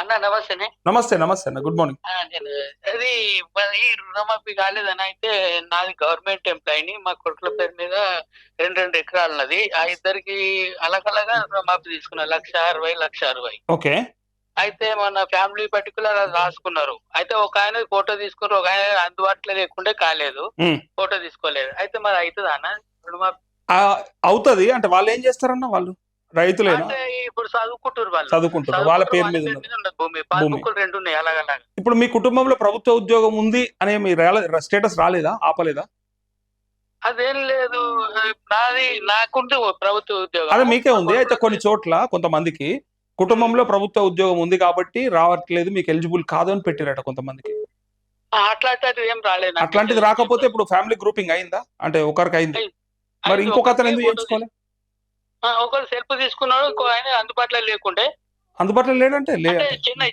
అన్న నమస్తేనే. నమస్తే నమస్తే అన్న, గుడ్ మార్నింగ్. నేను అది మరి రుణమాఫీ కాలేదని. అయితే నాది గవర్నమెంట్ ఎంప్లాయీని. మా కొడుకుల పేరు మీద 2 ఎకరాలు ఉన్నది. ఆ ఇద్దరికి అలగలగా రుణమాఫీ తీసుకున్నా. 1,60,000, 1,60,000. ఓకే. అయితే మన ఫ్యామిలీ పర్టికులర్ అది రాసుకున్నారు. అయితే ఒక ఆయన ఫోటో తీసుకున్నారు, ఒక ఆయన అందుబాటులో లేకుంటే కాలేదు, ఫోటో తీసుకోలేదు. అయితే మరి అవుతుందా అన్న రుణమాఫీ? అవుతుంది అంటే వాళ్ళు ఏం చేస్తారన్న, వాళ్ళు రైతులేనా? అంటే ఇప్పుడు చదువుకుంటారు, వాళ్ళు చదువుకుంటారు, వాళ్ళ పేరు మీద ఉన్నది భూమి. పాస్బుక్లు 2 ఉన్నాయి అలాగలా. ఇప్పుడు మీ కుటుంబంలో ప్రభుత్వ ఉద్యోగం ఉంది అనే మీ స్టేటస్ రాలేదా, ఆపలేదా? అదేం లేదు, నాకుంటే ప్రభుత్వ ఉద్యోగం. అదే మీకే ఉంది. అయితే కొన్ని చోట్ల కొంతమందికి కుటుంబంలో ప్రభుత్వ ఉద్యోగం ఉంది కాబట్టి రావట్లేదు, మీకు ఎలిజిబుల్ కాదు అని పెట్టిరట కొంతమందికి. అట్లాంటిది ఏం రాలేదు. అట్లాంటిది రాకపోతే ఇప్పుడు ఫ్యామిలీ గ్రూపింగ్ అయిందా? అంటే ఒకరికి అయింది, మరి ఇంకొక అతను ఎందుకు చేయించుకోవాలి? ఒకరు సెల్ఫ్ తీసుకున్నాడు, ఇంకో ఆయన అందుబాటులో లేకుంటే. అందుబాటులో లేడంటే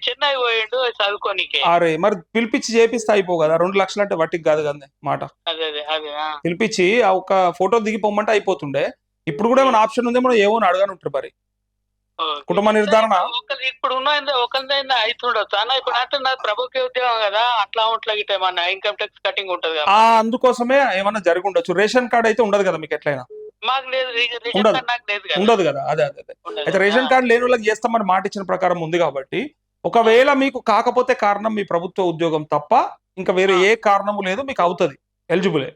చెన్నై పోయిండు చదువుకోనికి. అరే మరి పిలిపించి చేపిస్తే అయిపో కదా. 2 లక్షలు అంటే వట్టికి కాదు కదా మాట. పిలిపించి ఆ ఒక ఫోటో దిగిపోమంటే అయిపోతుండే. ఇప్పుడు కూడా ఏమైనా ఆప్షన్ ఉందేమో, ఏమో అడగాను ఉంటారు మరి. కుటుంబ నిర్ధారణ ఇప్పుడు ఒకరిదైనా అవుతుండొచ్చు అన్న. ఇప్పుడు అంటే నాది ప్రభుత్వ ఉద్యోగం కదా, అట్లా ఉంట్లా గిట్ట ఏమన్నా ఇన్కమ్ ట్యాక్స్ కటింగ్ ఉంటది కదా, అందుకోసమే ఏమన్నా జరిగి ఉండొచ్చు. రేషన్ కార్డ్ అయితే ఉండదు కదా మీకు, ఎట్లయినా మాకు లేదు. ఉండదు కదా. అదే అయితే రేషన్ కార్డు లేని వాళ్ళకి చేస్తామని మాట ఇచ్చిన ప్రకారం ఉంది కాబట్టి, ఒకవేళ మీకు కాకపోతే కారణం మీ ప్రభుత్వ ఉద్యోగం తప్ప ఇంకా వేరే ఏ కారణము లేదు, మీకు అవుతుంది, ఎలిజిబులే.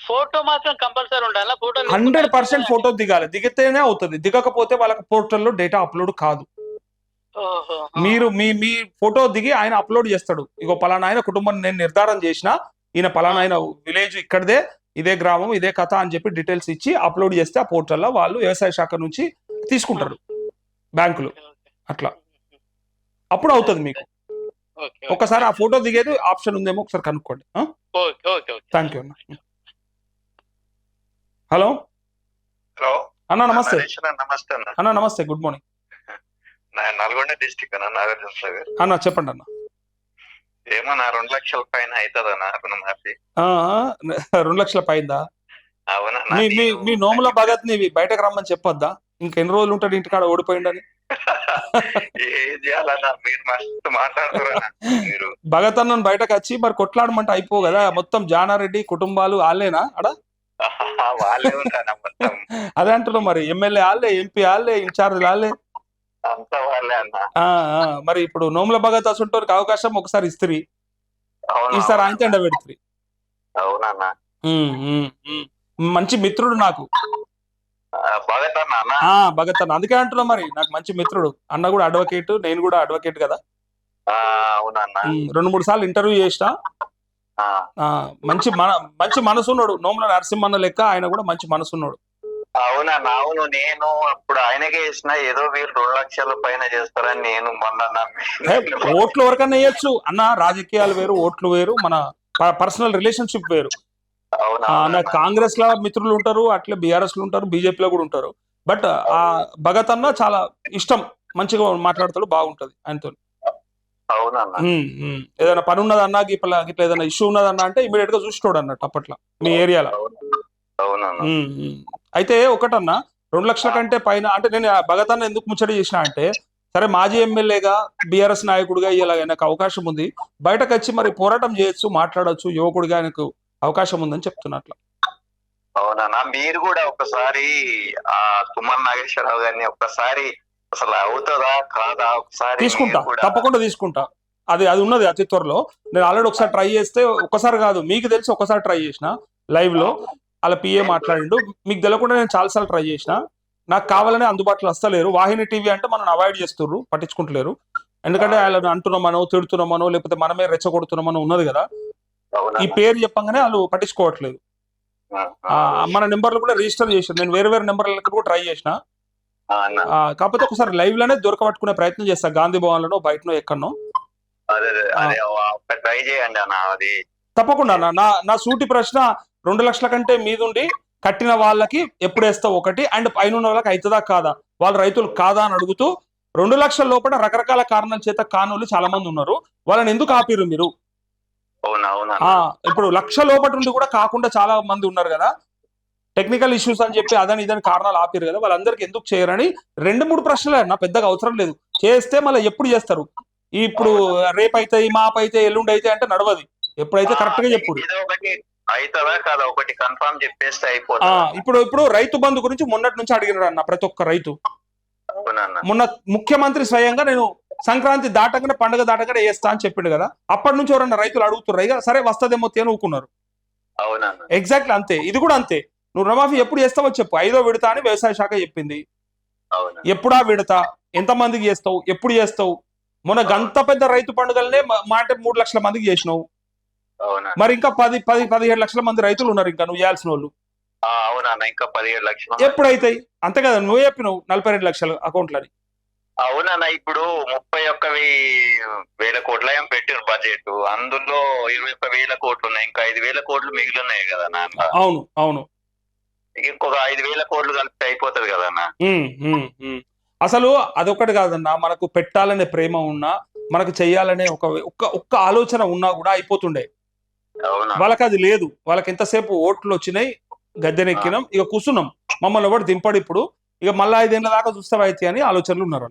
ఫోటో మాత్రం కంపల్సరీ ఉండాలి. 100% ఫోటో దిగాలి, దిగితేనే అవుతుంది. దిగకపోతే వాళ్ళకి పోర్టల్లో డేటా అప్లోడ్ కాదు. మీరు మీ ఫోటో దిగి ఆయన అప్లోడ్ చేస్తాడు. ఇగో పలానా ఆయన కుటుంబం నేను నిర్ధారణ చేసిన, ఈయన పలానా ఆయన విలేజ్ ఇక్కడదే, ఇదే గ్రామం, ఇదే కథ అని చెప్పి డీటెయిల్స్ ఇచ్చి అప్లోడ్ చేస్తే ఆ పోర్టల్లో వాళ్ళు వ్యవసాయ శాఖ నుంచి తీసుకుంటారు, బ్యాంకులు. అట్లా అప్పుడు అవుతుంది మీకు. ఒకసారి ఆ ఫోటో దిగేది ఆప్షన్ ఉందేమో ఒకసారి కనుక్కోండి. థ్యాంక్ యూ అన్న. హలో అన్న, నమస్తే. నమస్తే అన్న. అన్న నమస్తే, గుడ్ మార్నింగ్. నల్గొండ డిస్టిక్ అన్న, నాగార్జున సాగర్ అన్న. చెప్పండి అన్న. ఏమన్నా 2 లక్షల పైన అవుతుందన్నా రుణమాఫీ? 2 లక్షల పైందా? అవునా? మీ నోముల భగత్ ని బయటకు రమ్మని చెప్పొద్దా? ఇంకెన్ని రోజులు ఉంటాడు ఇంటికాడ ఓడిపోయిండని? ఏం చేయాలన్నా, మీరు మస్తు మాట్లాడుతున్నా. మీరు భగత్ అన్నను బయటకు వచ్చి మరి కొట్లాడమంటే అయిపో కదా. మొత్తం జానారెడ్డి కుటుంబాలు వాళ్ళేనా అడ? వాళ్ళే ఉంటారా మొత్తం? అదే అంటున్నావు మరి. ఎమ్మెల్యే వాళ్ళే, ఎంపీ వాళ్ళే, ఇన్ఛార్జ్ వాళ్ళే, అంతా వాళ్ళే అన్న. మరి ఇప్పుడు నోముల భగత్ అసంటోరికి అవకాశం ఒకసారి ఇస్త్రీ, ఈసారి ఆయనతో ఎండ పెడుతుంది. అవునన్నా, మంచి మిత్రుడు నాకు భగత్ అన్న. భగత్ అన్న, అందుకే అంటున్నా మరి. నాకు మంచి మిత్రుడు. అన్న కూడా అడ్వకేట్, నేను కూడా అడ్వకేట్ కదా. అవునన్నా, 2-3 సార్లు ఇంటర్వ్యూ చేసిన. మంచి మనసున్నాడు. నోముల నరసింహన్న లెక్క ఆయన కూడా మంచి మనసున్నాడు. అవునన్నా, అవును. నేను అప్పుడు ఆయనకే ఇచ్చిన, ఏదో వీళ్ళు 2 లక్షల పైన చేస్తారని నేను మొన్న ఓట్లు ఎవరికన్నా వేయచ్చు అన్న. రాజకీయాలు వేరు, ఓట్లు వేరు, మన పర్సనల్ రిలేషన్షిప్ వేరు. నాకు కాంగ్రెస్ లో మిత్రులు ఉంటారు, అట్లే బీఆర్ఎస్ లో ఉంటారు, బీజేపీలో కూడా ఉంటారు. బట్ ఆ భగత్ అన్న చాలా ఇష్టం, మంచిగా మాట్లాడతాడు, బాగుంటది ఆయనతో. ఏదైనా పని ఉన్నదన్నా, ఇట్లా ఏదైనా ఇష్యూ ఉన్నదన్నా అంటే ఇమీడియట్ గా చూసుకోడు అన్నట్టు అప్పట్లో మీ ఏరియాలో. అయితే ఒకటన్నా, 2 లక్షల కంటే పైన అంటే నేను భగత్ అన్న ఎందుకు ముచ్చట చేసిన అంటే, సరే మాజీ ఎమ్మెల్యేగా బీఆర్ఎస్ నాయకుడిగా ఇలా ఆయనకు అవకాశం ఉంది, బయటకు వచ్చి మరి పోరాటం చేయొచ్చు, మాట్లాడచ్చు, యువకుడిగా ఆయనకు అవకాశం ఉందని చెప్తున్నట్లు. అవునా? మీరు కూడా ఒకసారి ఆ తుమ్మల నాగేశ్వరరావు గారిని ఒక్కసారి అసలు అవుతుందా కాదా ఒకసారి తీసుకుంటా, తప్పకుండా తీసుకుంటా. అది ఉన్నది అతి త్వరలో. నేను ఆల్రెడీ ఒకసారి ట్రై చేస్తే, ఒకసారి కాదు మీకు తెలిసి ఒకసారి ట్రై చేసిన లైవ్ లో. అలా పిఏ మాట్లాడిండు, మీకు తెలియకుండా నేను చాలాసార్లు ట్రై చేసిన. నాకు కావాలనే అందుబాటులో వస్తలేరు. వాహిని టీవీ అంటే మనం అవాయిడ్ చేస్తుర్రు, పట్టించుకుంటలేరు. ఎందుకంటే వాళ్ళని అంటున్నామనో, తిడుతున్నామనో, లేకపోతే మనమే రెచ్చగొడుతున్నామనో ఉన్నది కదా. ఈ పేరు చెప్పంగానే వాళ్ళు పట్టించుకోవట్లేదు. మన నెంబర్లు కూడా రిజిస్టర్ చేసాను నేను, వేరే నెంబర్లకు కూడా ట్రై చేసిన. కాకపోతే ఒకసారి లైవ్ లోనే దొరకబట్టుకునే ప్రయత్నం చేస్తా, గాంధీ భవన్ లోనో బయటనో ఎక్కడనో. తప్పకుండా. నా సూటి ప్రశ్న, 2 లక్షల కంటే మీదుండి కట్టిన వాళ్ళకి ఎప్పుడు వేస్తావు ఒకటి, అండ్ పైన ఉన్న వాళ్ళకి అవుతుందా కాదా, వాళ్ళు రైతులు కాదా అని అడుగుతూ, 2 లక్షల లోపల రకరకాల కారణాల చేత కానోళ్ళు చాలా మంది ఉన్నారు, వాళ్ళని ఎందుకు ఆపిరు మీరు? ఇప్పుడు 1 లక్ష లోపల నుండి కూడా కాకుండా చాలా మంది ఉన్నారు కదా, టెక్నికల్ ఇష్యూస్ అని చెప్పి అదని ఇదని కారణాలు ఆపిరు కదా, వాళ్ళందరికీ ఎందుకు చేయరని 2-3 ప్రశ్నలే అన్న, పెద్దగా అవసరం లేదు. చేస్తే మళ్ళీ ఎప్పుడు చేస్తారు? ఇప్పుడు రేపు అయితే మాపు అయితే ఎల్లుండి అయితే అంటే నడవది. ఎప్పుడైతే కరెక్ట్ గా చెప్పు. ఇది ఒకటి అవుతుందా కదా, ఒకటి కన్ఫర్మ్ చెప్పేస్తే అయిపోతుంది. ఇప్పుడు రైతు బంధు గురించి మొన్నటి నుంచి అడిగినాడు అన్న ప్రతి ఒక్క రైతు. అవునన్నా. మొన్న ముఖ్యమంత్రి స్వయంగా నేను సంక్రాంతి దాటగానే పండుగ దాటగానే వేస్తా అని చెప్పిండు కదా, అప్పటి నుంచి ఎవరన్నా రైతులు అడుగుతున్నారు ఇక సరే వస్తదేమో అని ఊకున్నారు. అవునన్నా. ఎగ్జాక్ట్లీ అంతే, ఇది కూడా అంతే. నువ్వు రుణమాఫీ ఎప్పుడు చేస్తావో చెప్పు, 5వ విడత అని వ్యవసాయ శాఖ చెప్పింది. ఎప్పుడా విడత, ఎంతమందికి చేస్తావు, ఎప్పుడు చేస్తావు? మొన్న గంత పెద్ద రైతు పండుగలనే మాట 3 లక్షల మందికి చేసినావు. మరి ఇంకా 17 లక్షల మంది రైతులు ఉన్నారు ఇంకా నువ్వు చేయాల్సిన వాళ్ళు. అవునన్నా, ఇంకా 17 లక్షలు ఎప్పుడైతాయి? అంతే కదా, నువ్వే చెప్పినావు 42 లక్షలు అకౌంట్లని. అవునన్నా, ఇప్పుడు 31,000 కోట్ల ఏం పెట్టిన బడ్జెట్, అందులో 21,000 కోట్లు ఉన్నాయి, ఇంకా 5,000 కోట్లు మిగిలి ఉన్నాయి కదా నాన్న. అవును అవును, ఇంకొక 5,000 కోట్లు కలిపి అయిపోతుంది కదా అన్న. అసలు అదొకటి కాదన్నా, మనకు పెట్టాలనే ప్రేమ ఉన్నా, మనకు చెయ్యాలనే ఒక్క ఆలోచన ఉన్నా కూడా అయిపోతుండే. వాళ్ళకి అది లేదు. వాళ్ళకి ఎంతసేపు ఓట్లు వచ్చినాయి, గద్దెనెక్కినాం, ఇక కూర్చున్నాం, మమ్మల్ని ఎవరు దింపడు ఇప్పుడు, ఇక మళ్ళీ 5 ఏళ్ళ దాకా చూస్తావైతే అని ఆలోచనలు ఉన్నారు.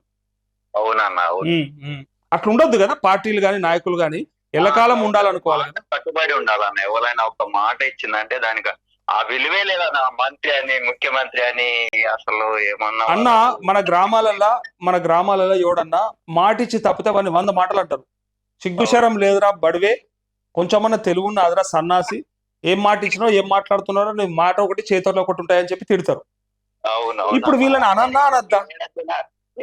అట్లా ఉండొద్దు కదా, పార్టీలు గాని నాయకులు గాని ఎల్లకాలం ఉండాలనుకోవాలి కదా, కట్టుబడి ఉండాలన్న. ఎవరైనా ఒక మాట ఇచ్చిందంటే దానికి ఆ విలువే లేదన్న. మంత్రి అని, ముఖ్యమంత్రి అని అసలు ఏమన్నా అన్న. మన గ్రామాలలో ఎవడన్నా మాటిచ్చి తప్పితే వాడిని 100 మాటలు అంటారు. సిగ్గుశరం లేదురా బడివే, కొంచెమన్నా తెలుగు ఉన్నదిరా సన్నాసి, ఏం మాట ఇచ్చినో ఏం మాట్లాడుతున్నారో నీ మాట ఒకటి చేతుల్లో ఒకటి ఉంటాయని చెప్పి తిడతారు. ఇప్పుడు వీళ్ళని అనన్నా అనద్దా?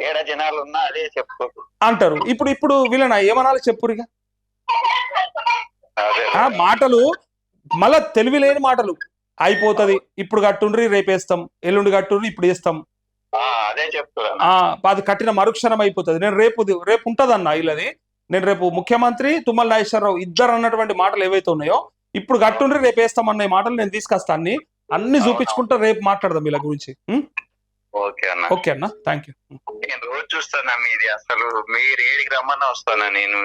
ఏడ జనాలు ఉన్నా అదే చెప్పు అంటారు. ఇప్పుడు వీళ్ళని ఏమనాలి చెప్పురిగా? మాటలు మళ్ళా తెలివి లేని మాటలు. అయిపోతుంది, ఇప్పుడు కట్టుండ్రి రేపేస్తాం, ఎల్లుండి కట్టుండ్రి ఇప్పుడు వేస్తాం, అదే చెప్తున్నా. అది కట్టిన మరుక్షణం అయిపోతుంది. నేను రేపు ఉంటదన్న వీళ్ళది, నేను రేపు ముఖ్యమంత్రి తుమ్మల నాగేశ్వరరావు ఇద్దరు అన్నటువంటి మాటలు ఏవైతే ఉన్నాయో, ఇప్పుడు కట్టుండ్రి రేపు వేస్తామన్న మాటలు నేను తీసుకొస్తాను, అన్ని చూపించుకుంటా రేపు మాట్లాడదాం వీళ్ళ గురించి. ఓకే అన్న, థ్యాంక్ యూ. నేను రోజు చూస్తానా మీది, అసలు మీరు ఏడికి రమ్మన్నా వస్తానా, నేను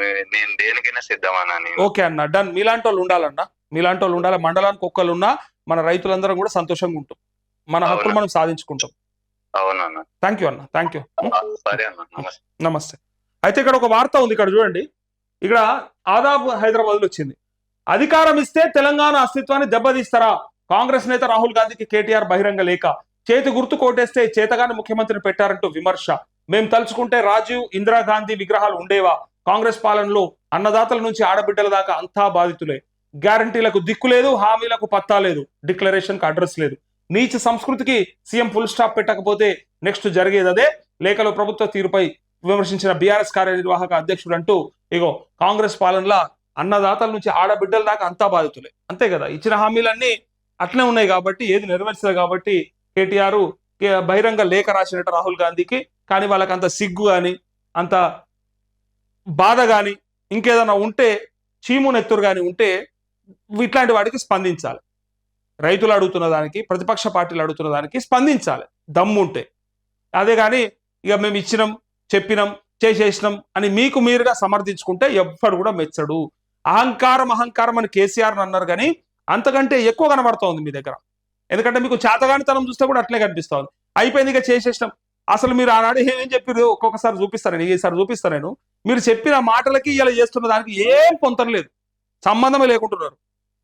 దేనికైనా సిద్ధమన్నా. ఓకే అన్న, డన్. మీలాంటి వాళ్ళు ఉండాలన్నా, మీలాంటి వాళ్ళు ఉండాలి. మండలానికి ఒక్కళ్ళు ఉన్నా మన రైతులందరం కూడా సంతోషంగా ఉంటాం, మన హక్కులు మనం సాధించుకుంటాం. అవునన్నా. థ్యాంక్ యూ అన్న, థ్యాంక్ యూ. సరే అన్న, నమస్తే. అయితే ఇక్కడ ఒక వార్త ఉంది, ఇక్కడ చూడండి. ఇక్కడ ఆదాబ్ హైదరాబాద్ లో వచ్చింది. అధికారం ఇస్తే తెలంగాణ అస్తిత్వాన్ని దెబ్బతీస్తారా? కాంగ్రెస్ నేత రాహుల్ గాంధీకి కేటీఆర్ బహిరంగ లేఖ. చేతి గుర్తు కోటేస్తే చేతగాని ముఖ్యమంత్రిని పెట్టారంటూ విమర్శ. మేం తలుచుకుంటే రాజీవ్, ఇందిరాగాంధీ విగ్రహాలు ఉండేవా? కాంగ్రెస్ పాలనలో అన్నదాతల నుంచి ఆడబిడ్డల దాకా అంతా బాధితులే. గ్యారంటీలకు దిక్కు లేదు, హామీలకు పత్తా లేదు, డిక్లరేషన్ కు అడ్రస్ లేదు. నీచ సంస్కృతికి సీఎం ఫుల్ స్టాప్ పెట్టకపోతే నెక్స్ట్ జరిగేది అదే. లేఖలో ప్రభుత్వ తీరుపై విమర్శించిన బీఆర్ఎస్ కార్యనిర్వాహక అధ్యక్షుడు అంటూ, ఇగో కాంగ్రెస్ పాలనలో అన్నదాతల నుంచి ఆడబిడ్డల దాకా అంతా బాధితులే. అంతే కదా, ఇచ్చిన హామీలన్నీ అట్లనే ఉన్నాయి కాబట్టి, ఏది నెరవేర్చలేదు కాబట్టి కేటీఆర్ బహిరంగ లేఖ రాసినట్టు రాహుల్ గాంధీకి. కానీ వాళ్ళకి అంత సిగ్గు కానీ, అంత బాధ కానీ, ఇంకేదైనా ఉంటే, చీము నెత్తురు కానీ ఉంటే ఇట్లాంటి వాటికి స్పందించాలి. రైతులు అడుగుతున్న దానికి, ప్రతిపక్ష పార్టీలు అడుగుతున్న దానికి స్పందించాలి దమ్ముంటే. అదే కానీ ఇక మేము ఇచ్చినాం, చెప్పినాం, చేసేసినాం అని మీకు మీరుగా సమర్థించుకుంటే ఎవ్వడు కూడా మెచ్చడు. అహంకారం అని కేసీఆర్ అన్నారు, కానీ అంతకంటే ఎక్కువ కనబడుతోంది మీ దగ్గర. ఎందుకంటే మీకు చేతగానితనం చూస్తే కూడా అట్లే కనిపిస్తోంది. అయిపోయింది, ఇక చేసేసినాం. అసలు మీరు ఆనాడు ఏమేం చెప్పారు ఒక్కొక్కసారి చూపిస్తాను, ఈసారి చూపిస్తాను నేను. మీరు చెప్పిన మాటలకి ఇలా చేస్తున్న దానికి ఏం పొంతం లేదు, సంబంధమే లేకుంటున్నారు.